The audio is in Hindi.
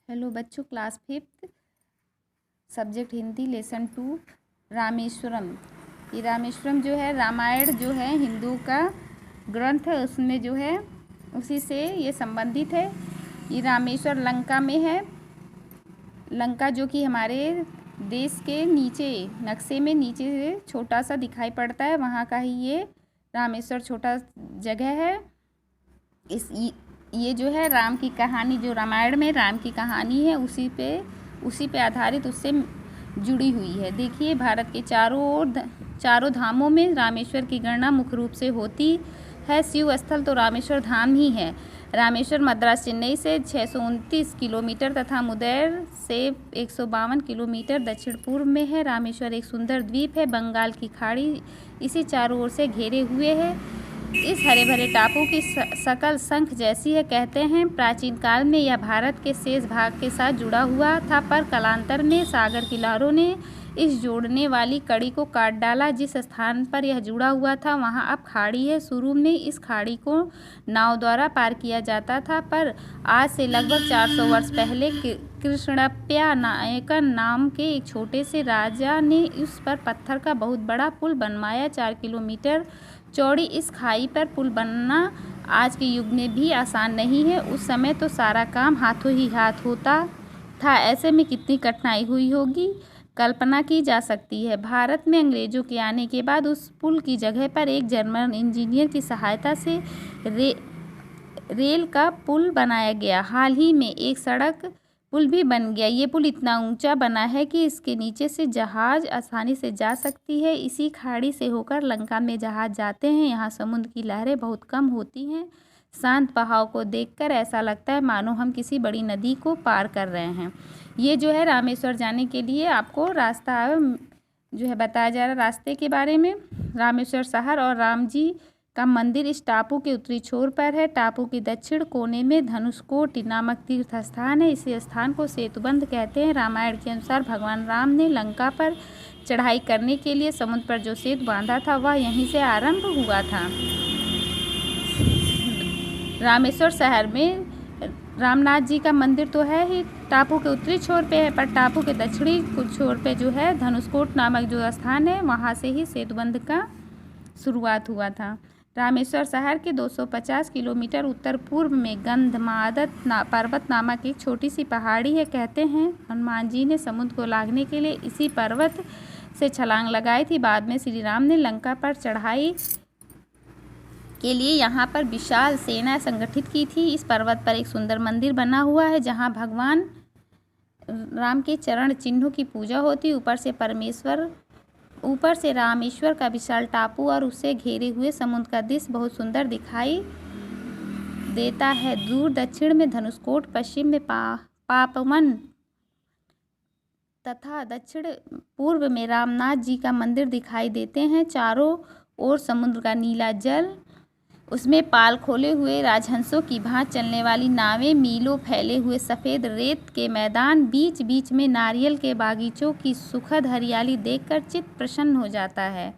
हेलो बच्चों, class 5th subject Hindi lesson 2 Rameswaram. ये रामेश्वरम जो है रामायण जो है हिंदू का ग्रंथ है, उसमें जो है उसी से ये संबंधित है। ये रामेश्वर लंका में है। लंका जो कि हमारे देश के नीचे नक्शे में नीचे से छोटा सा दिखाई पड़ता है, वहाँ का ही ये रामेश्वर छोटा जगह है। ये जो है राम की कहानी, जो रामायण में राम की कहानी है उसी पे आधारित उससे जुड़ी हुई है। देखिए, भारत के चारों धामों में रामेश्वर की गणना मुख्य रूप से होती है। शिव स्थल तो रामेश्वर धाम ही है। रामेश्वर मद्रास चेन्नई से 629 किलोमीटर तथा मुदैर से 152 किलोमीटर दक्षिण पूर्व में है। रामेश्वर एक सुंदर द्वीप है, बंगाल की खाड़ी इसे चारों ओर से घेरे हुए है। इस हरे भरे टापू की शकल शंख जैसी है। कहते हैं प्राचीन काल में यह भारत के शेष भाग के साथ जुड़ा हुआ था, पर कालांतर में सागर की लहरों ने इस जोड़ने वाली कड़ी को काट डाला। जिस स्थान पर यह जुड़ा हुआ था वहां अब खाड़ी है। शुरू में इस खाड़ी को नाव द्वारा पार किया जाता था, पर आज से लगभग 400 वर्ष पहले कृष्णप्पा नायकन नाम के एक छोटे से राजा ने उस पर पत्थर का बहुत बड़ा पुल बनवाया। 4 किलोमीटर चौड़ी इस खाई पर पुल बनना आज के युग में भी आसान नहीं है। उस समय तो सारा काम हाथों ही हाथ होता था। ऐसे में कितनी कठिनाई हुई होगी, कल्पना की जा सकती है। भारत में अंग्रेजों के आने के बाद उस पुल की जगह पर एक जर्मन इंजीनियर की सहायता से रेल का पुल बनाया गया। हाल ही में एक सड़क पुल भी बन गया। ये पुल इतना ऊंचा बना है कि इसके नीचे से जहाज आसानी से जा सकती है। इसी खाड़ी से होकर लंका में जहाज जाते हैं। यहाँ समुद्र की लहरें बहुत कम होती हैं। शांत बहाव को देखकर ऐसा लगता है मानो हम किसी बड़ी नदी को पार कर रहे हैं। ये जो है रामेश्वर जाने के लिए आपको रास्ता जो है बताया जा रहा है। रास्ते के बारे में, रामेश्वर शहर और राम जी का मंदिर इस टापू के उत्तरी छोर पर है। टापू के दक्षिण कोने में धनुषकोट नामक तीर्थ स्थान है। इसी स्थान को सेतुबंध कहते हैं। रामायण के अनुसार भगवान राम ने लंका पर चढ़ाई करने के लिए समुद्र पर जो सेतु बांधा था वह यहीं से आरंभ हुआ था। रामेश्वर शहर में रामनाथ जी का मंदिर तो है ही, टापू के उत्तरी छोर पे है, पर टापू के दक्षिणी छोर पे जो है धनुषकोट नामक जो स्थान है वहाँ से ही सेतुबंध का शुरुआत हुआ था। रामेश्वर शहर के 250 किलोमीटर उत्तर पूर्व में गंधमादन पर्वत नामक एक छोटी सी पहाड़ी है। कहते हैं हनुमान जी ने समुद्र को लांघने के लिए इसी पर्वत से छलांग लगाई थी। बाद में श्री राम ने लंका पर चढ़ाई के लिए यहाँ पर विशाल सेना संगठित की थी। इस पर्वत पर एक सुंदर मंदिर बना हुआ है जहाँ भगवान राम के चरण चिन्हों की पूजा होती। ऊपर से रामेश्वर का विशाल टापू और उसे घेरे हुए समुद्र का दृश्य बहुत सुंदर दिखाई देता है। दूर दक्षिण में धनुषकोट, पश्चिम में पापवन तथा दक्षिण पूर्व में रामनाथ जी का मंदिर दिखाई देते हैं। चारों ओर समुद्र का नीला जल, उसमें पाल खोले हुए राजहंसों की भांति चलने वाली नावें, मीलों फैले हुए सफ़ेद रेत के मैदान, बीच बीच में नारियल के बागीचों की सुखद हरियाली देखकर चित्त प्रसन्न हो जाता है।